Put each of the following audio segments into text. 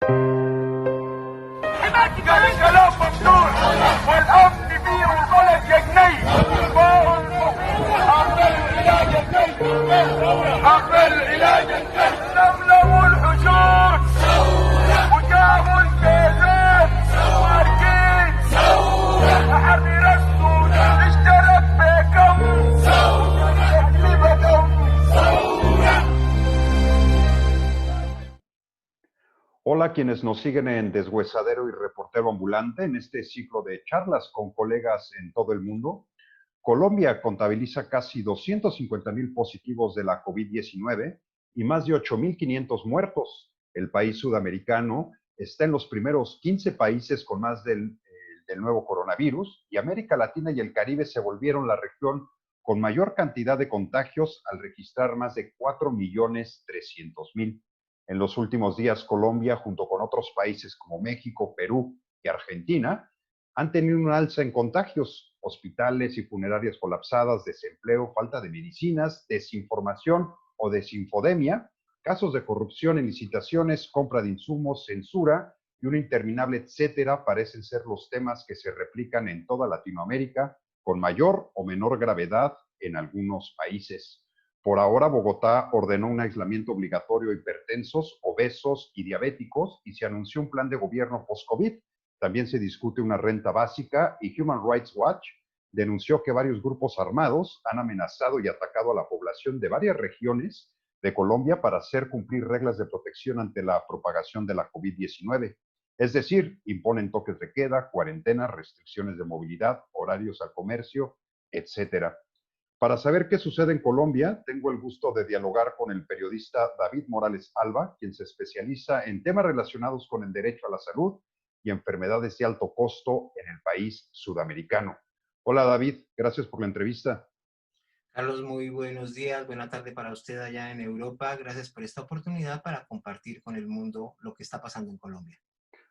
كان الكلام مفتوح والامن فيه والبلد يجني اقبل علاج الكي اقبل علاج الكي لملموا الحشود وجابوا الكيزات ماركين حربي رسوا اشترك بكم تكلفتهم. Hola, quienes nos siguen en Deshuesadero y Reportero Ambulante en este ciclo de charlas con colegas en todo el mundo. Colombia contabiliza casi 250,000 positivos de la COVID-19 y más de 8,500 muertos. El país sudamericano está en los primeros 15 países con más del nuevo coronavirus, y América Latina y el Caribe se volvieron la región con mayor cantidad de contagios al registrar más de 4,300,000. En los últimos días, Colombia, junto con otros países como México, Perú y Argentina, han tenido un alza en contagios, hospitales y funerarias colapsadas, desempleo, falta de medicinas, desinformación o desinfodemia, casos de corrupción en licitaciones, compra de insumos, censura y un interminable etcétera parecen ser los temas que se replican en toda Latinoamérica, con mayor o menor gravedad en algunos países. Por ahora, Bogotá ordenó un aislamiento obligatorio a hipertensos, obesos y diabéticos, y se anunció un plan de gobierno post-COVID. También se discute una renta básica, y Human Rights Watch denunció que varios grupos armados han amenazado y atacado a la población de varias regiones de Colombia para hacer cumplir reglas de protección ante la propagación de la COVID-19. Es decir, imponen toques de queda, cuarentena, restricciones de movilidad, horarios al comercio, etcétera. Para saber qué sucede en Colombia, tengo el gusto de dialogar con el periodista David Morales Alba, quien se especializa en temas relacionados con el derecho a la salud y enfermedades de alto costo en el país sudamericano. Hola David, gracias por la entrevista. Carlos, muy buenos días, buena tarde para usted allá en Europa. Gracias por esta oportunidad para compartir con el mundo lo que está pasando en Colombia.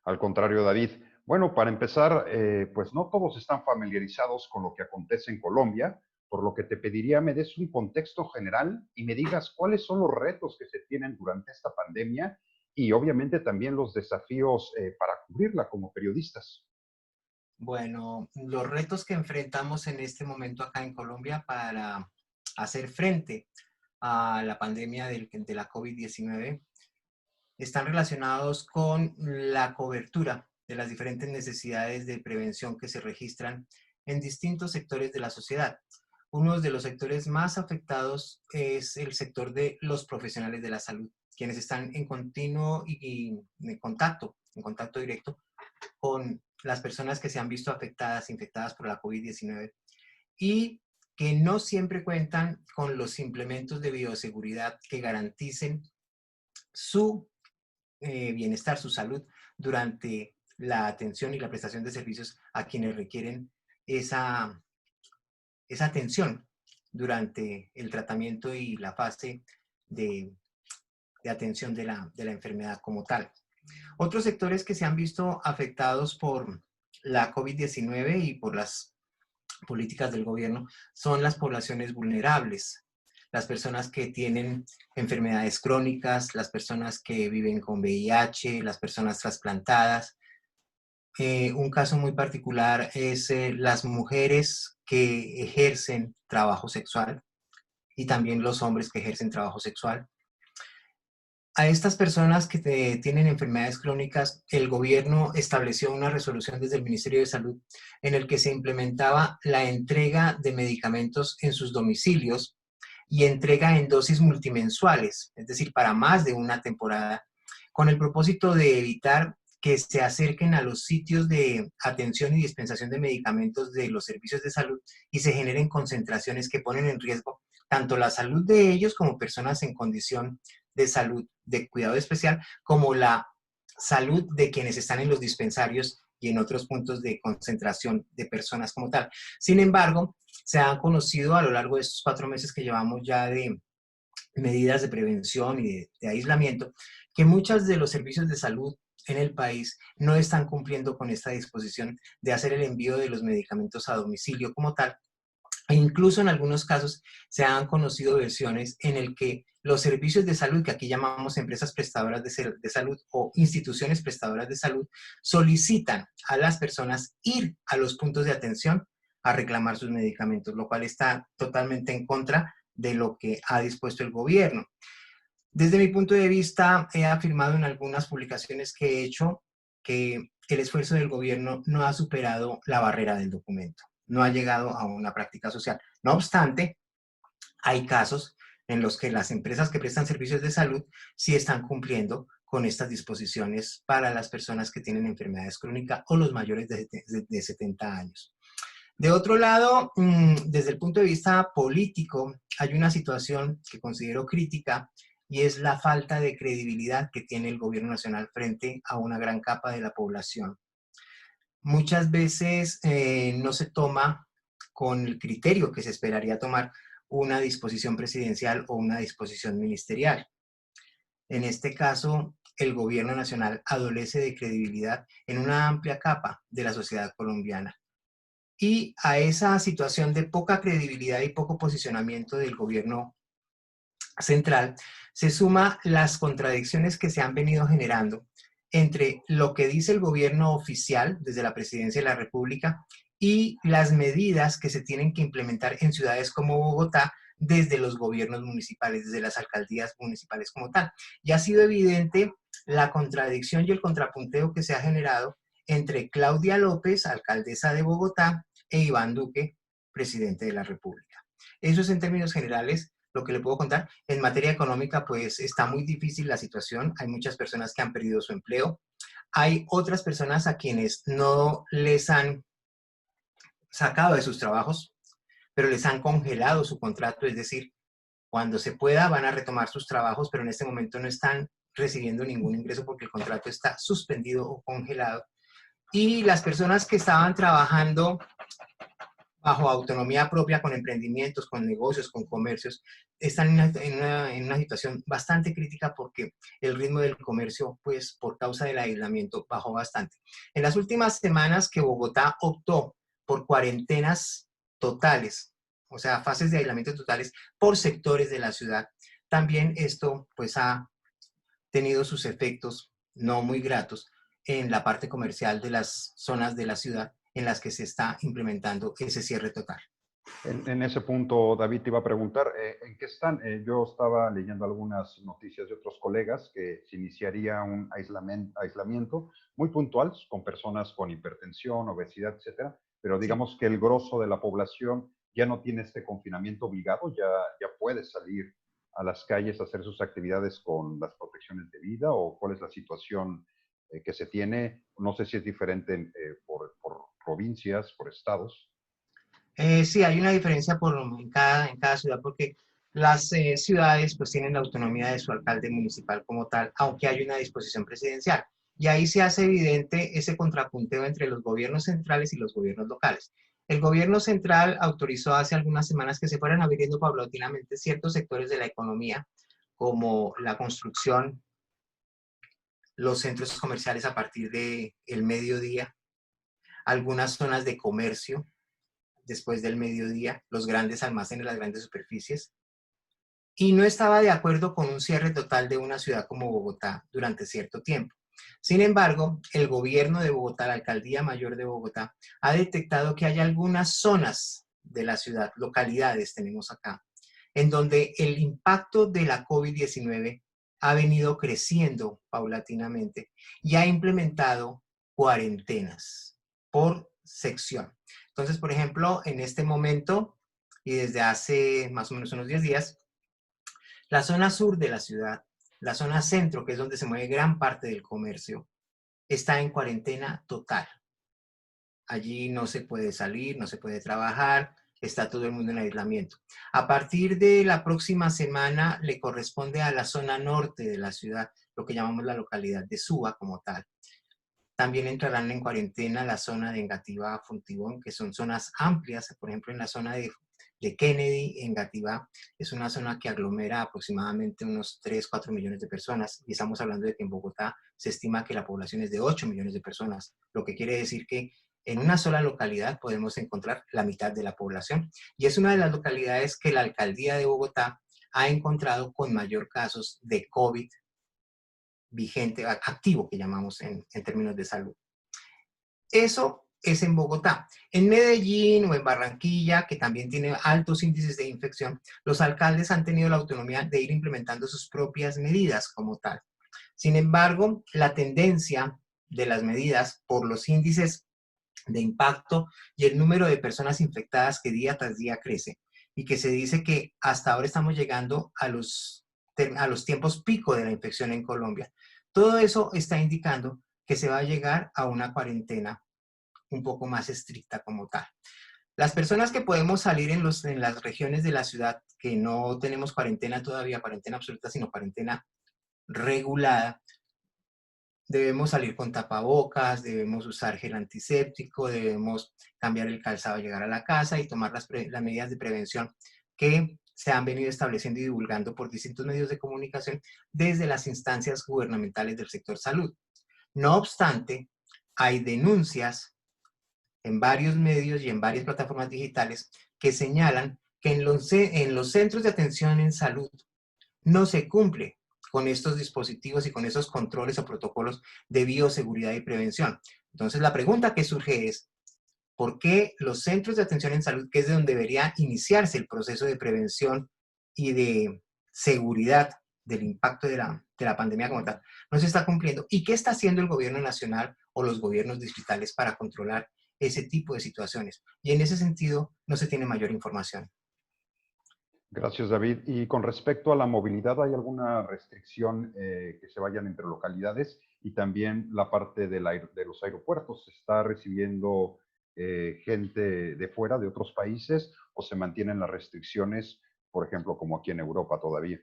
Al contrario, David. Bueno, para empezar, pues no todos están familiarizados con lo que acontece en Colombia, por lo que te pediría me des un contexto general y me digas cuáles son los retos que se tienen durante esta pandemia y obviamente también los desafíos para cubrirla como periodistas. Bueno, los retos que enfrentamos en este momento acá en Colombia para hacer frente a la pandemia de la COVID-19 están relacionados con la cobertura de las diferentes necesidades de prevención que se registran en distintos sectores de la sociedad. Uno de los sectores más afectados es el sector de los profesionales de la salud, quienes están en continuo y en contacto directo con las personas que se han visto infectadas por la COVID-19 y que no siempre cuentan con los implementos de bioseguridad que garanticen su bienestar, su salud, durante la atención y la prestación de servicios a quienes requieren esa atención durante el tratamiento y la fase de atención de la enfermedad como tal. Otros sectores que se han visto afectados por la COVID-19 y por las políticas del gobierno son las poblaciones vulnerables, las personas que tienen enfermedades crónicas, las personas que viven con VIH, las personas trasplantadas. Un caso muy particular es las mujeres que ejercen trabajo sexual y también los hombres que ejercen trabajo sexual. A estas personas que tienen enfermedades crónicas, el gobierno estableció una resolución desde el Ministerio de Salud en el que se implementaba la entrega de medicamentos en sus domicilios y entrega en dosis multimensuales, es decir, para más de una temporada, con el propósito de evitar que se acerquen a los sitios de atención y dispensación de medicamentos de los servicios de salud y se generen concentraciones que ponen en riesgo tanto la salud de ellos como personas en condición de salud, de cuidado especial, como la salud de quienes están en los dispensarios y en otros puntos de concentración de personas como tal. Sin embargo, se han conocido a lo largo de estos 4 meses que llevamos ya de medidas de prevención y de aislamiento, que muchos de los servicios de salud en el país no están cumpliendo con esta disposición de hacer el envío de los medicamentos a domicilio como tal, E incluso en algunos casos se han conocido versiones en el que los servicios de salud, que aquí llamamos empresas prestadoras de salud o instituciones prestadoras de salud, solicitan a las personas ir a los puntos de atención a reclamar sus medicamentos, lo cual está totalmente en contra de lo que ha dispuesto el gobierno. Desde mi punto de vista, he afirmado en algunas publicaciones que he hecho que el esfuerzo del gobierno no ha superado la barrera del documento, no ha llegado a una práctica social. No obstante, hay casos en los que las empresas que prestan servicios de salud sí están cumpliendo con estas disposiciones para las personas que tienen enfermedades crónicas o los mayores de 70 años. De otro lado, desde el punto de vista político, hay una situación que considero crítica y es la falta de credibilidad que tiene el gobierno nacional frente a una gran capa de la población. Muchas veces no se toma con el criterio que se esperaría tomar una disposición presidencial o una disposición ministerial. En este caso, el gobierno nacional adolece de credibilidad en una amplia capa de la sociedad colombiana. Y a esa situación de poca credibilidad y poco posicionamiento del gobierno central se suma las contradicciones que se han venido generando entre lo que dice el gobierno oficial desde la Presidencia de la República y las medidas que se tienen que implementar en ciudades como Bogotá desde los gobiernos municipales, desde las alcaldías municipales como tal. Y ha sido evidente la contradicción y el contrapunteo que se ha generado entre Claudia López, alcaldesa de Bogotá, e Iván Duque, presidente de la República. Eso es en términos generales lo que le puedo contar. En materia económica, pues está muy difícil la situación. Hay muchas personas que han perdido su empleo. Hay otras personas a quienes no les han sacado de sus trabajos, pero les han congelado su contrato, es decir, cuando se pueda van a retomar sus trabajos, pero en este momento no están recibiendo ningún ingreso porque el contrato está suspendido o congelado. Y las personas que estaban trabajando bajo autonomía propia, con emprendimientos, con negocios, con comercios, están en una situación bastante crítica porque el ritmo del comercio, pues por causa del aislamiento, bajó bastante. En las últimas semanas que Bogotá optó por cuarentenas totales, o sea, fases de aislamiento totales por sectores de la ciudad, también esto pues ha tenido sus efectos no muy gratos en la parte comercial de las zonas de la ciudad en las que se está implementando ese cierre total. En ese punto, David, te iba a preguntar, ¿en qué están? Yo estaba leyendo algunas noticias de otros colegas que se iniciaría un aislamiento muy puntual con personas con hipertensión, obesidad, etcétera, pero digamos que el grosso de la población ya no tiene este confinamiento obligado, ya puede salir a las calles a hacer sus actividades con las protecciones de vida, o cuál es la situación que se tiene. No sé si es diferente por provincias, por estados. Sí, hay una diferencia en cada ciudad porque las ciudades pues tienen la autonomía de su alcalde municipal como tal, aunque hay una disposición presidencial. Y ahí se hace evidente ese contrapunteo entre los gobiernos centrales y los gobiernos locales. El gobierno central autorizó hace algunas semanas que se fueran abriendo paulatinamente ciertos sectores de la economía, como la construcción, los centros comerciales a partir del mediodía, algunas zonas de comercio después del mediodía, los grandes almacenes, las grandes superficies, y no estaba de acuerdo con un cierre total de una ciudad como Bogotá durante cierto tiempo. Sin embargo, el gobierno de Bogotá, la Alcaldía Mayor de Bogotá, ha detectado que hay algunas zonas de la ciudad, localidades tenemos acá, en donde el impacto de la COVID-19 ha venido creciendo paulatinamente y ha implementado cuarentenas por sección. Entonces, por ejemplo, en este momento y desde hace más o menos unos 10 días, la zona sur de la ciudad, la zona centro, que es donde se mueve gran parte del comercio, está en cuarentena total. Allí no se puede salir, no se puede trabajar, está todo el mundo en aislamiento. A partir de la próxima semana le corresponde a la zona norte de la ciudad, lo que llamamos la localidad de Suba como tal. También entrarán en cuarentena la zona de Engativá, Fontibón, que son zonas amplias. Por ejemplo, en la zona de Kennedy, Engativá, es una zona que aglomera aproximadamente unos 3, 4 millones de personas. Y estamos hablando de que en Bogotá se estima que la población es de 8 millones de personas, lo que quiere decir que en una sola localidad podemos encontrar la mitad de la población. Y es una de las localidades que la alcaldía de Bogotá ha encontrado con mayor casos de COVID vigente, activo, que llamamos en términos de salud. Eso es en Bogotá. En Medellín o en Barranquilla, que también tiene altos índices de infección, los alcaldes han tenido la autonomía de ir implementando sus propias medidas como tal. Sin embargo, la tendencia de las medidas por los índices de impacto y el número de personas infectadas que día tras día crece, y que se dice que hasta ahora estamos llegando a los tiempos pico de la infección en Colombia. Todo eso está indicando que se va a llegar a una cuarentena un poco más estricta como tal. Las personas que podemos salir en las regiones de la ciudad que no tenemos cuarentena todavía, cuarentena absoluta, sino cuarentena regulada, debemos salir con tapabocas, debemos usar gel antiséptico, debemos cambiar el calzado al llegar a la casa y tomar las medidas de prevención que se han venido estableciendo y divulgando por distintos medios de comunicación desde las instancias gubernamentales del sector salud. No obstante, hay denuncias en varios medios y en varias plataformas digitales que señalan que en los centros de atención en salud no se cumple con estos dispositivos y con esos controles o protocolos de bioseguridad y prevención. Entonces, la pregunta que surge es, ¿por qué los centros de atención en salud, que es de donde debería iniciarse el proceso de prevención y de seguridad del impacto de la pandemia como tal, no se está cumpliendo? ¿Y qué está haciendo el gobierno nacional o los gobiernos distritales para controlar ese tipo de situaciones? Y en ese sentido, no se tiene mayor información. Gracias, David. Y con respecto a la movilidad, ¿hay alguna restricción que se vayan entre localidades? Y también la parte de los aeropuertos, ¿se está recibiendo gente de fuera, de otros países, o se mantienen las restricciones, por ejemplo, como aquí en Europa todavía?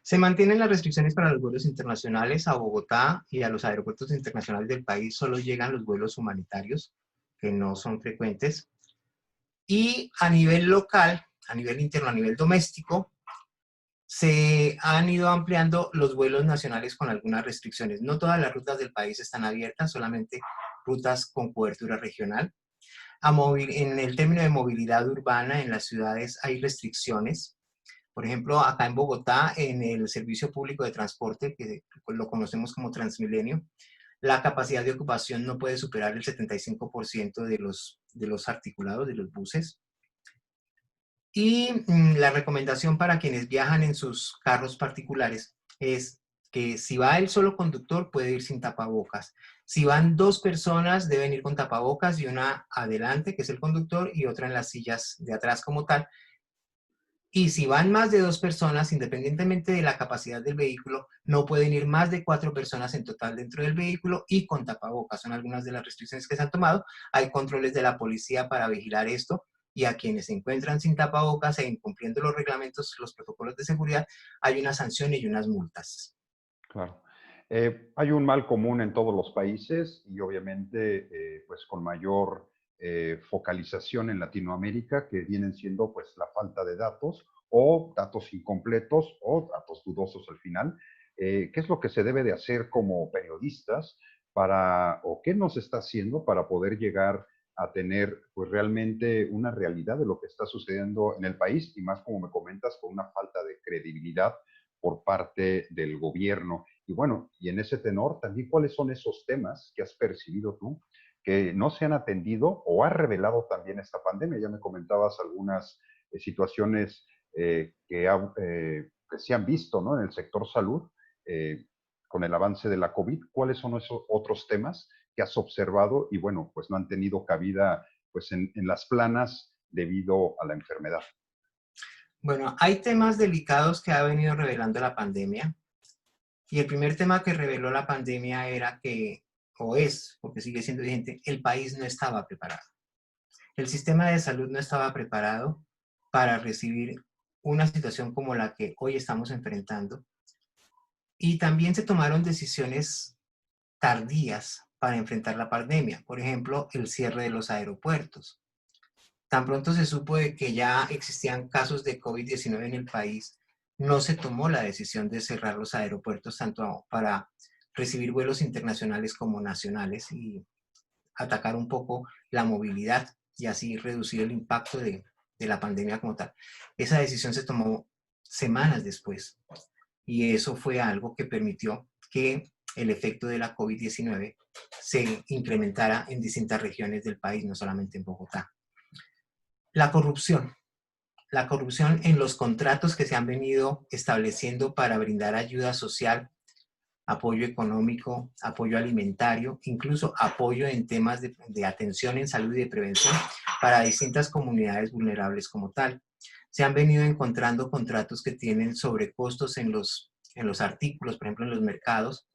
Se mantienen las restricciones para los vuelos internacionales. A Bogotá y a los aeropuertos internacionales del país solo llegan los vuelos humanitarios, que no son frecuentes. Y a nivel local, a nivel interno, a nivel doméstico, se han ido ampliando los vuelos nacionales con algunas restricciones. No todas las rutas del país están abiertas, solamente rutas con cobertura regional. En el término de movilidad urbana, en las ciudades hay restricciones. Por ejemplo, acá en Bogotá, en el servicio público de transporte, que lo conocemos como Transmilenio, la capacidad de ocupación no puede superar el 75% de los articulados, de los buses. Y la recomendación para quienes viajan en sus carros particulares es que si va el solo conductor puede ir sin tapabocas. Si van dos personas deben ir con tapabocas, y una adelante, que es el conductor, y otra en las sillas de atrás como tal. Y si van más de dos personas, independientemente de la capacidad del vehículo, no pueden ir más de 4 personas en total dentro del vehículo y con tapabocas. Son algunas de las restricciones que se han tomado. Hay controles de la policía para vigilar esto, y a quienes se encuentran sin tapabocas e incumpliendo los reglamentos, los protocolos de seguridad, hay unas sanciones y unas multas. Claro. Hay un mal común en todos los países y obviamente pues con mayor focalización en Latinoamérica, que vienen siendo pues la falta de datos o datos incompletos o datos dudosos al final. ¿Qué es lo que se debe de hacer como periodistas o qué nos está haciendo para poder llegar a tener pues realmente una realidad de lo que está sucediendo en el país, y más, como me comentas, con una falta de credibilidad por parte del gobierno? Y bueno, y en ese tenor, también, ¿cuáles son esos temas que has percibido tú que no se han atendido o ha revelado también esta pandemia? Ya me comentabas algunas situaciones que se han visto, ¿no?, en el sector salud con el avance de la COVID. ¿Cuáles son esos otros temas que has observado y, bueno, pues no han tenido cabida pues en las planas debido a la enfermedad? Bueno, hay temas delicados que ha venido revelando la pandemia. Y el primer tema que reveló la pandemia era que, o es, porque sigue siendo vigente, el país no estaba preparado. El sistema de salud no estaba preparado para recibir una situación como la que hoy estamos enfrentando. Y también se tomaron decisiones tardías para enfrentar la pandemia. Por ejemplo, el cierre de los aeropuertos. Tan pronto se supo de que ya existían casos de COVID-19 en el país, no se tomó la decisión de cerrar los aeropuertos tanto para recibir vuelos internacionales como nacionales, y atacar un poco la movilidad y así reducir el impacto de la pandemia como tal. Esa decisión se tomó semanas después y eso fue algo que permitió que el efecto de la COVID-19 se incrementara en distintas regiones del país, no solamente en Bogotá. La corrupción. La corrupción en los contratos que se han venido estableciendo para brindar ayuda social, apoyo económico, apoyo alimentario, incluso apoyo en temas de atención en salud y de prevención para distintas comunidades vulnerables como tal. Se han venido encontrando contratos que tienen sobrecostos en los artículos, por ejemplo en los mercados.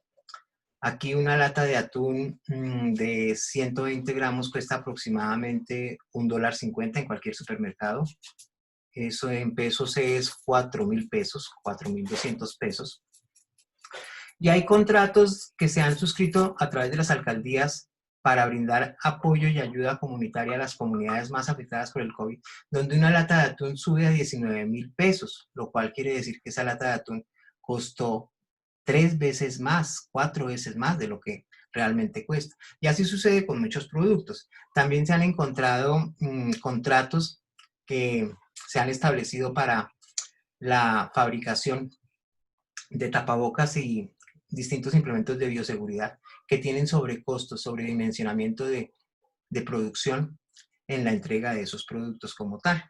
Aquí una lata de atún de 120 gramos cuesta aproximadamente $1.50 en cualquier supermercado. Eso en pesos es 4.000 pesos, 4.200 pesos. Y hay contratos que se han suscrito a través de las alcaldías para brindar apoyo y ayuda comunitaria a las comunidades más afectadas por el COVID, donde una lata de atún sube a 19.000 pesos, lo cual quiere decir que esa lata de atún costó 3 veces más, 4 veces más de lo que realmente cuesta. Y así sucede con muchos productos. También se han encontrado contratos que se han establecido para la fabricación de tapabocas y distintos implementos de bioseguridad que tienen sobrecostos, sobredimensionamiento de producción en la entrega de esos productos como tal.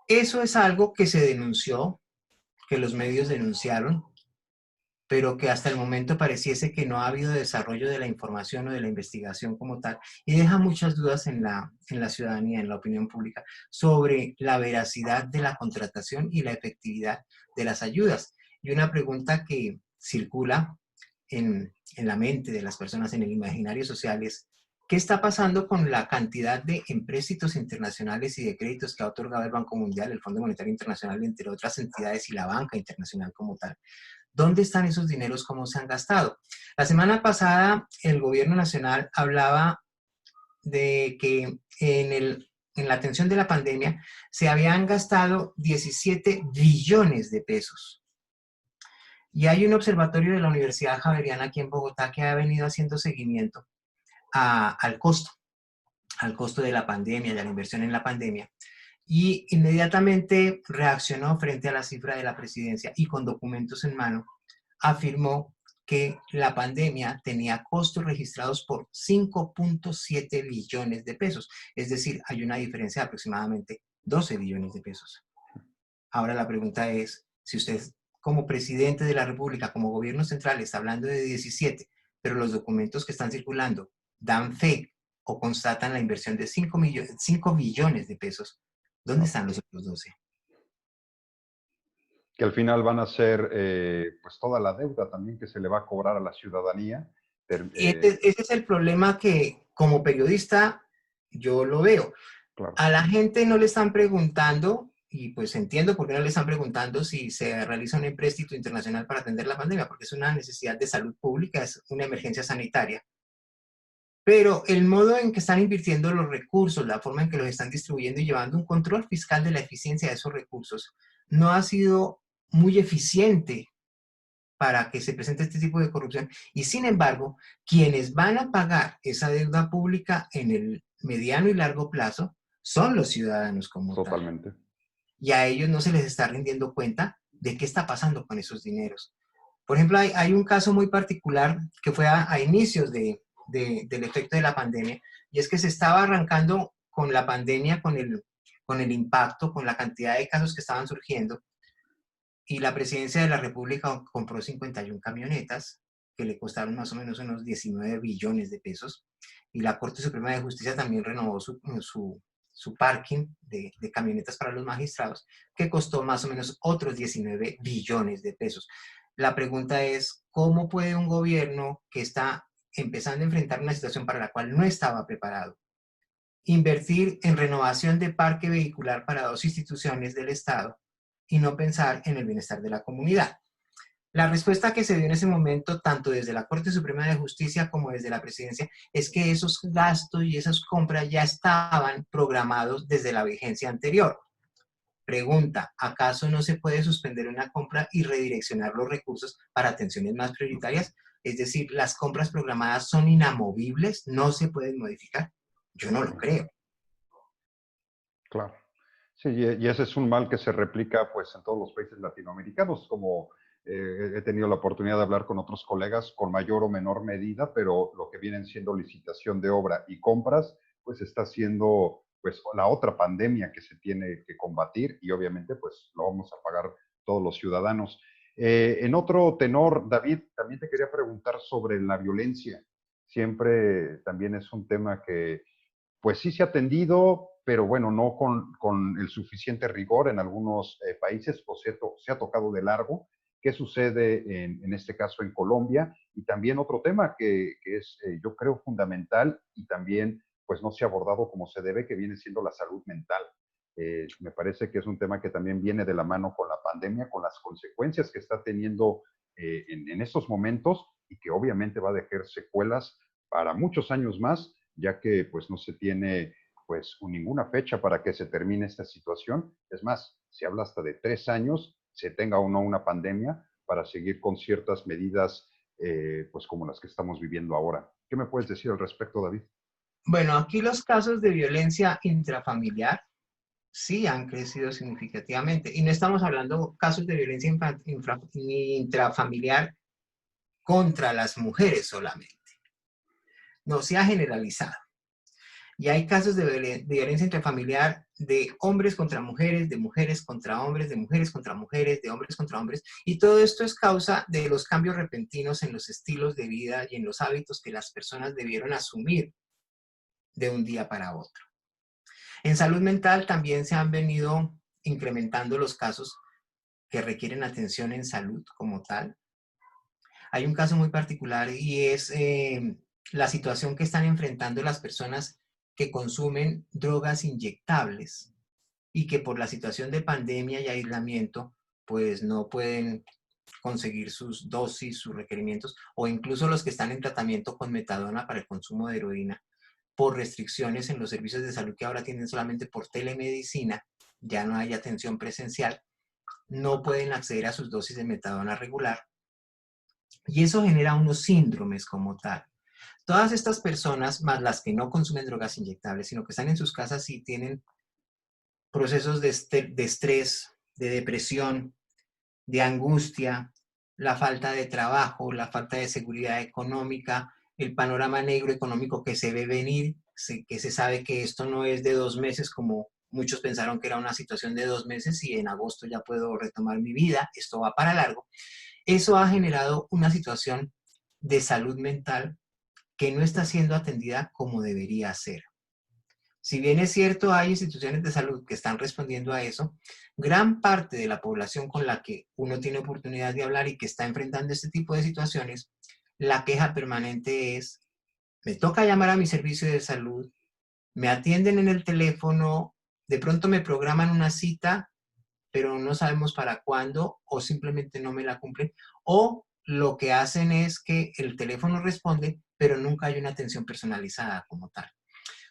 Eso es algo que se denunció, que los medios denunciaron, pero que hasta el momento pareciese que no ha habido desarrollo de la información o de la investigación como tal, y deja muchas dudas en la ciudadanía, en la opinión pública, sobre la veracidad de la contratación y la efectividad de las ayudas. Y una pregunta que circula en la mente de las personas, en el imaginario social es, ¿qué está pasando con la cantidad de empréstitos internacionales y de créditos que ha otorgado el Banco Mundial, el Fondo Monetario Internacional, entre otras entidades, y la banca internacional como tal? ¿Dónde están esos dineros? ¿Cómo se han gastado? La semana pasada el gobierno nacional hablaba de que en la atención de la pandemia se habían gastado 17 billones de pesos. Y hay un observatorio de la Universidad Javeriana aquí en Bogotá que ha venido haciendo seguimiento al costo de la pandemia, de la inversión en la pandemia. Y inmediatamente reaccionó frente a la cifra de la presidencia y con documentos en mano afirmó que la pandemia tenía costos registrados por 5.7 billones de pesos. Es decir, hay una diferencia de aproximadamente 12 billones de pesos. Ahora la pregunta es, si usted como presidente de la República, como gobierno central, está hablando de 17, pero los documentos que están circulando dan fe o constatan la inversión de 5 billones de pesos, ¿dónde están los otros 12? Que al final van a ser pues toda la deuda también que se le va a cobrar a la ciudadanía. Ese es el problema que como periodista yo lo veo. Claro. A la gente no le están preguntando, y pues entiendo por qué no le están preguntando si se realiza un empréstito internacional para atender la pandemia, porque es una necesidad de salud pública, es una emergencia sanitaria. Pero el modo en que están invirtiendo los recursos, la forma en que los están distribuyendo y llevando un control fiscal de la eficiencia de esos recursos, no ha sido muy eficiente para que se presente este tipo de corrupción. Y sin embargo, quienes van a pagar esa deuda pública en el mediano y largo plazo son los ciudadanos como tal. Totalmente. Y a ellos no se les está rindiendo cuenta de qué está pasando con esos dineros. Por ejemplo, hay un caso muy particular que fue a inicios del efecto de la pandemia, y es que se estaba arrancando con la pandemia, con el impacto, con la cantidad de casos que estaban surgiendo, y la presidencia de la República compró 51 camionetas que le costaron más o menos unos 19 billones de pesos, y la Corte Suprema de Justicia también renovó su parking de camionetas para los magistrados, que costó más o menos otros 19 billones de pesos. La pregunta es, ¿cómo puede un gobierno que está empezando a enfrentar una situación para la cual no estaba preparado invertir en renovación de parque vehicular para 2 instituciones del Estado y no pensar en el bienestar de la comunidad? La respuesta que se dio en ese momento, tanto desde la Corte Suprema de Justicia como desde la Presidencia, es que esos gastos y esas compras ya estaban programados desde la vigencia anterior. Pregunta, ¿acaso no se puede suspender una compra y redireccionar los recursos para atenciones más prioritarias? Es decir, las compras programadas son inamovibles, no se pueden modificar. Yo no lo creo. Claro. Sí, y ese es un mal que se replica pues en todos los países latinoamericanos, como he tenido la oportunidad de hablar con otros colegas con mayor o menor medida, pero lo que vienen siendo licitación de obra y compras, pues está siendo pues la otra pandemia que se tiene que combatir y obviamente pues lo vamos a pagar todos los ciudadanos. En otro tenor, David, también te quería preguntar sobre la violencia. Siempre también es un tema que pues sí se ha atendido, pero bueno, no con el suficiente rigor en algunos países, o se ha tocado de largo. ¿Qué sucede en este caso en Colombia? Y también otro tema que es, yo creo, fundamental y también pues no se ha abordado como se debe, que viene siendo la salud mental. Me parece que es un tema que también viene de la mano con la pandemia, con las consecuencias que está teniendo en estos momentos y que obviamente va a dejar secuelas para muchos años más, ya que pues no se tiene pues ninguna fecha para que se termine esta situación. Es más, se habla hasta de 3 años, se tenga o no una pandemia, para seguir con ciertas medidas pues como las que estamos viviendo ahora. ¿Qué me puedes decir al respecto, David? Bueno, aquí los casos de violencia intrafamiliar sí han crecido significativamente. Y no estamos hablando de casos de violencia intrafamiliar contra las mujeres solamente. No, se ha generalizado. Y hay casos de violencia intrafamiliar de hombres contra mujeres, de mujeres contra hombres, de mujeres contra mujeres, de hombres contra hombres. Y todo esto es causa de los cambios repentinos en los estilos de vida y en los hábitos que las personas debieron asumir de un día para otro. En salud mental también se han venido incrementando los casos que requieren atención en salud como tal. Hay un caso muy particular y es la situación que están enfrentando las personas que consumen drogas inyectables y que por la situación de pandemia y aislamiento pues no pueden conseguir sus dosis, sus requerimientos, o incluso los que están en tratamiento con metadona para el consumo de heroína por restricciones en los servicios de salud que ahora tienen solamente por telemedicina, ya no hay atención presencial, no pueden acceder a sus dosis de metadona regular y eso genera unos síndromes como tal. Todas estas personas, más las que no consumen drogas inyectables, sino que están en sus casas y tienen procesos de estrés, de depresión, de angustia, la falta de trabajo, la falta de seguridad económica, el panorama negro económico que se ve venir, que se sabe que esto no es de 2 meses como muchos pensaron que era una situación de 2 meses y en agosto ya puedo retomar mi vida, esto va para largo. Eso ha generado una situación de salud mental que no está siendo atendida como debería ser. Si bien es cierto, hay instituciones de salud que están respondiendo a eso, gran parte de la población con la que uno tiene oportunidad de hablar y que está enfrentando este tipo de situaciones, la queja permanente es, me toca llamar a mi servicio de salud, me atienden en el teléfono, de pronto me programan una cita, pero no sabemos para cuándo o simplemente no me la cumplen, o lo que hacen es que el teléfono responde, pero nunca hay una atención personalizada como tal.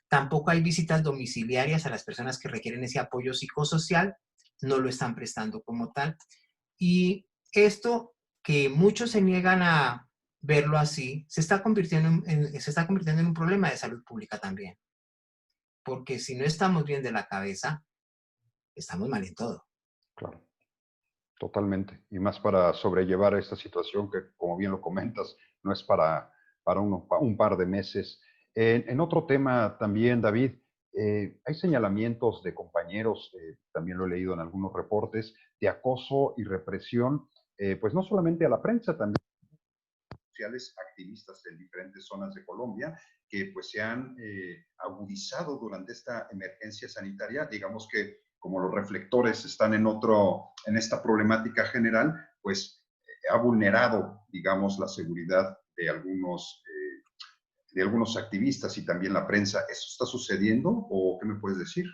Tampoco hay visitas domiciliarias a las personas que requieren ese apoyo psicosocial, no lo están prestando como tal. Y esto que muchos se niegan a verlo así, se está convirtiendo en un problema de salud pública también. Porque si no estamos bien de la cabeza, estamos mal en todo. Claro, totalmente. Y más para sobrellevar esta situación que, como bien lo comentas, no es para un par de meses. En otro tema también, David, hay señalamientos de compañeros, también lo he leído en algunos reportes, de acoso y represión, pues no solamente a la prensa, también sociales activistas en diferentes zonas de Colombia que pues se han agudizado durante esta emergencia sanitaria. Digamos que como los reflectores están en esta problemática general, pues ha vulnerado, digamos, la seguridad de algunos activistas y también la prensa. ¿Eso está sucediendo o qué me puedes decir?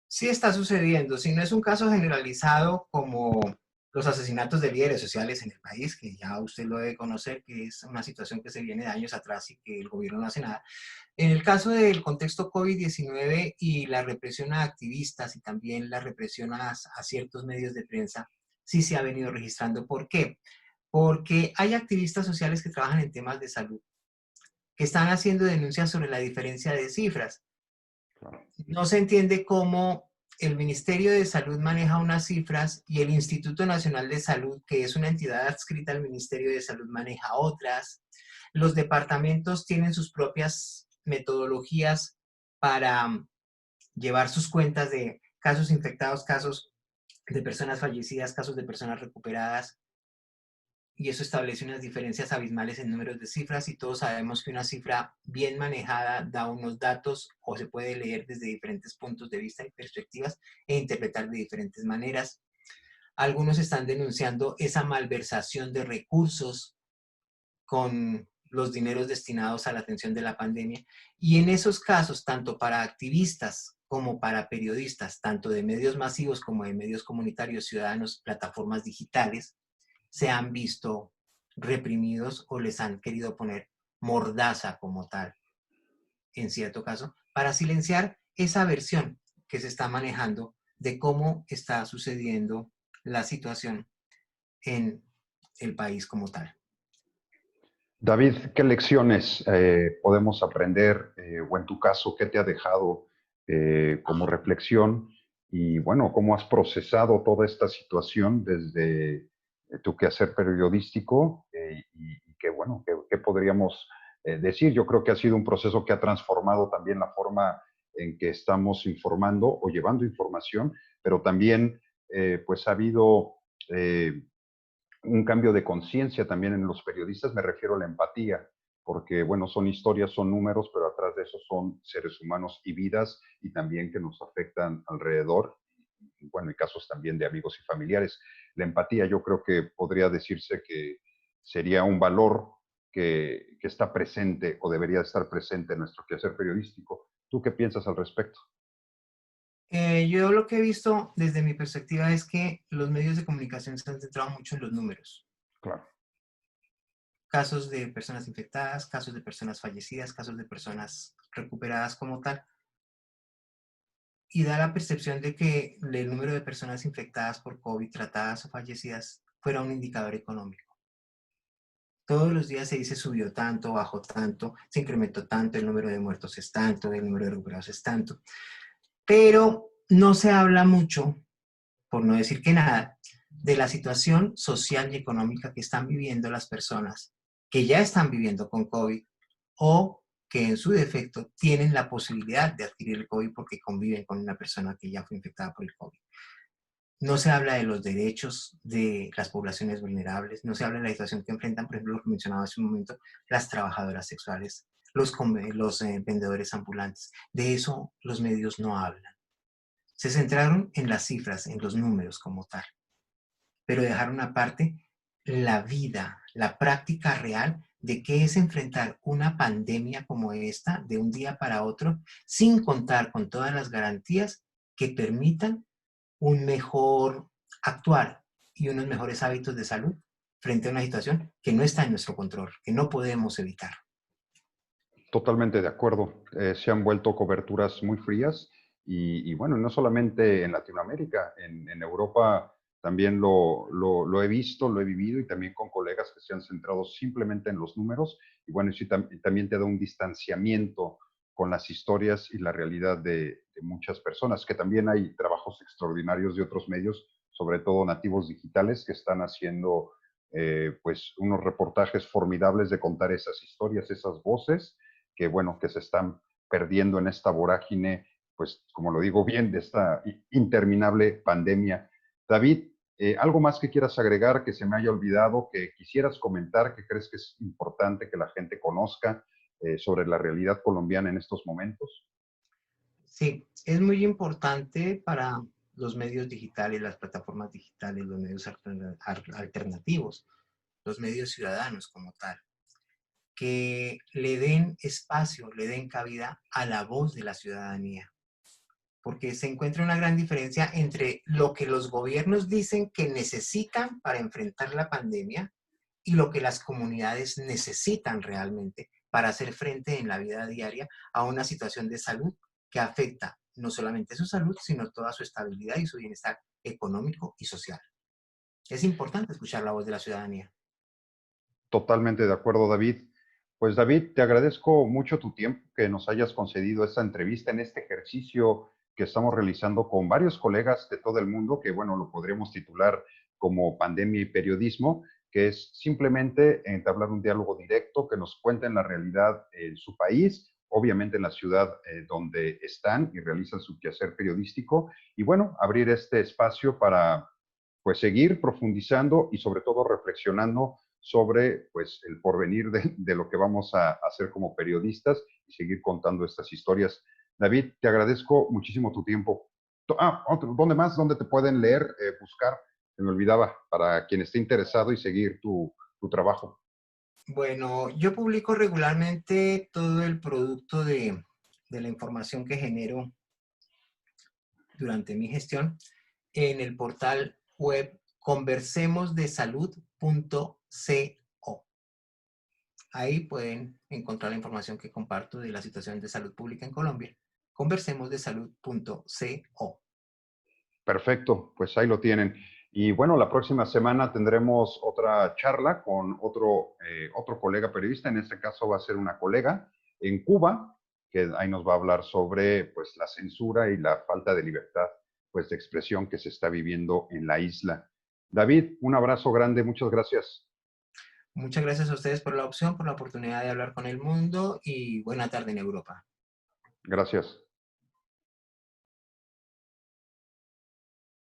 Sí está sucediendo, si no es un caso generalizado como los asesinatos de líderes sociales en el país, que ya usted lo debe conocer, que es una situación que se viene de años atrás y que el gobierno no hace nada. En el caso del contexto COVID-19 y la represión a activistas y también la represión a ciertos medios de prensa, sí se ha venido registrando. ¿Por qué? porque hay activistas sociales que trabajan en temas de salud, que están haciendo denuncias sobre la diferencia de cifras. Claro. No se entiende cómo el Ministerio de Salud maneja unas cifras y el Instituto Nacional de Salud, que es una entidad adscrita al Ministerio de Salud, maneja otras. Los departamentos tienen sus propias metodologías para llevar sus cuentas de casos infectados, casos de personas fallecidas, casos de personas recuperadas, y eso establece unas diferencias abismales en números de cifras, y todos sabemos que una cifra bien manejada da unos datos o se puede leer desde diferentes puntos de vista y perspectivas e interpretar de diferentes maneras. Algunos están denunciando esa malversación de recursos con los dineros destinados a la atención de la pandemia, y en esos casos, tanto para activistas como para periodistas, tanto de medios masivos como de medios comunitarios, ciudadanos, plataformas digitales, se han visto reprimidos o les han querido poner mordaza como tal, en cierto caso, para silenciar esa versión que se está manejando de cómo está sucediendo la situación en el país como tal. David, ¿qué lecciones podemos aprender, o en tu caso, qué te ha dejado como reflexión? Y bueno, ¿cómo has procesado toda esta situación desde tu quehacer periodístico? Y qué bueno, ¿qué podríamos decir? Yo creo que ha sido un proceso que ha transformado también la forma en que estamos informando o llevando información, pero también pues ha habido un cambio de conciencia también en los periodistas, me refiero a la empatía, porque, bueno, son historias, son números, pero atrás de eso son seres humanos y vidas, y también que nos afectan alrededor, y, bueno, y casos también de amigos y familiares. La empatía yo creo que podría decirse que sería un valor que está presente o debería estar presente en nuestro quehacer periodístico. ¿Tú qué piensas al respecto? Yo lo que he visto desde mi perspectiva es que los medios de comunicación se han centrado mucho en los números. Claro. Casos de personas infectadas, casos de personas fallecidas, casos de personas recuperadas como tal. Y da la percepción de que el número de personas infectadas por COVID, tratadas o fallecidas, fuera un indicador económico. Todos los días se dice subió tanto, bajó tanto, se incrementó tanto, el número de muertos es tanto, el número de recuperados es tanto. Pero no se habla mucho, por no decir que nada, de la situación social y económica que están viviendo las personas que ya están viviendo con COVID o que en su defecto tienen la posibilidad de adquirir el COVID porque conviven con una persona que ya fue infectada por el COVID. No se habla de los derechos de las poblaciones vulnerables, no se habla de la situación que enfrentan, por ejemplo, lo que mencionaba hace un momento, las trabajadoras sexuales, los vendedores ambulantes. De eso los medios no hablan. Se centraron en las cifras, en los números como tal, pero dejaron aparte la vida, la práctica real de qué es enfrentar una pandemia como esta de un día para otro, sin contar con todas las garantías que permitan un mejor actuar y unos mejores hábitos de salud frente a una situación que no está en nuestro control, que no podemos evitar. Totalmente de acuerdo. Se han vuelto coberturas muy frías y bueno, no solamente en Latinoamérica, en Europa también lo he visto, lo he vivido y también con colegas que se han centrado simplemente en los números y bueno, sí, también te da un distanciamiento con las historias y la realidad de muchas personas, que también hay trabajos extraordinarios de otros medios, sobre todo nativos digitales, que están haciendo pues unos reportajes formidables de contar esas historias, esas voces que, bueno, que se están perdiendo en esta vorágine, pues, como lo digo bien, de esta interminable pandemia. David, ¿algo más que quieras agregar, que se me haya olvidado, que quisieras comentar, que crees que es importante que la gente conozca sobre la realidad colombiana en estos momentos? Sí, es muy importante para los medios digitales, las plataformas digitales, los medios alternativos, los medios ciudadanos como tal, que le den espacio, le den cabida a la voz de la ciudadanía, porque se encuentra una gran diferencia entre lo que los gobiernos dicen que necesitan para enfrentar la pandemia y lo que las comunidades necesitan realmente para hacer frente en la vida diaria a una situación de salud que afecta no solamente su salud, sino toda su estabilidad y su bienestar económico y social. Es importante escuchar la voz de la ciudadanía. Totalmente de acuerdo, David. Pues David, te agradezco mucho tu tiempo que nos hayas concedido esta entrevista en este ejercicio que estamos realizando con varios colegas de todo el mundo, que bueno, lo podríamos titular como pandemia y periodismo, que es simplemente entablar un diálogo directo, que nos cuenten la realidad en su país, obviamente en la ciudad donde están y realizan su quehacer periodístico, y bueno, abrir este espacio para pues seguir profundizando y sobre todo reflexionando sobre pues el porvenir de lo que vamos a hacer como periodistas y seguir contando estas historias. David, te agradezco muchísimo tu tiempo. ¿Dónde más? ¿Dónde te pueden leer, buscar? Se me olvidaba, para quien esté interesado y seguir tu trabajo. Bueno, yo publico regularmente todo el producto de la información que genero durante mi gestión en el portal web conversemosdesalud.co. Ahí pueden encontrar la información que comparto de la situación de salud pública en Colombia. Conversemosdesalud.co. Perfecto, pues ahí lo tienen. Y bueno, la próxima semana tendremos otra charla con otro colega periodista, en este caso va a ser una colega en Cuba, que ahí nos va a hablar sobre pues la censura y la falta de libertad pues de expresión que se está viviendo en la isla. David, un abrazo grande, muchas gracias. Muchas gracias a ustedes por la opción, por la oportunidad de hablar con el mundo y buena tarde en Europa. Gracias.